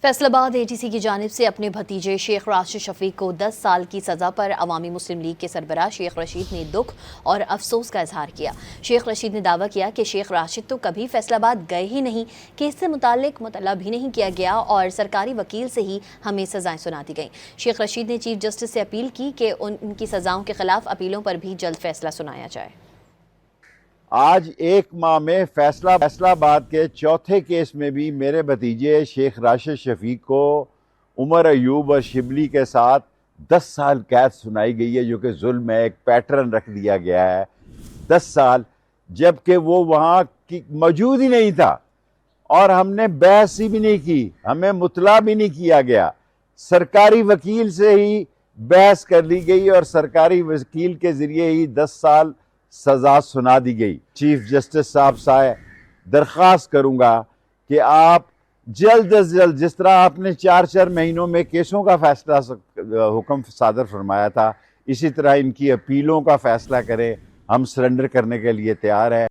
Faisalabad ATC की जानिब से अपने भतीजे शेख राशिद शफीक को 10 साल की सज़ा पर अवामी मुस्लिम लीग के सरबराह शेख रशीद ने दुख और अफसोस का इजहार किया। शेख रशीद ने दावा किया कि शेख राशिद तो कभी फैसलाबाद गए ही नहीं, केस से मुतालिक मुतला भी नहीं किया गया और सरकारी वकील से ही हमें सजाएं सुना दी गईं। शेख रशीद ने चीफ जस्टिस से अपील की कि उनकी सजाओं के खिलाफ अपीलों पर भी जल्द फैसला सुनाया जाए। आज एक माह में फैसलाबाद के चौथे केस में भी मेरे भतीजे शेख राशिद शफीक को उमर अयूब और शिबली के साथ 10 साल कैद सुनाई गई है, जो कि जुल्म है। एक पैटर्न रख दिया गया है 10 साल, जबकि वो वहाँ की मौजूद ही नहीं था और हमने बहस भी नहीं की, हमें मुतला भी नहीं किया गया। सरकारी वकील से ही बहस कर ली गई और सरकारी वकील के ज़रिए ही 10 साल सज़ा सुना दी गई। चीफ जस्टिस साहब से दरख्वास्त करूंगा कि आप जल्द अज जल्द, जिस तरह आपने 4 महीनों में केसों का फैसला हुक्म सादर फरमाया था, इसी तरह इनकी अपीलों का फैसला करें। हम सरेंडर करने के लिए तैयार हैं।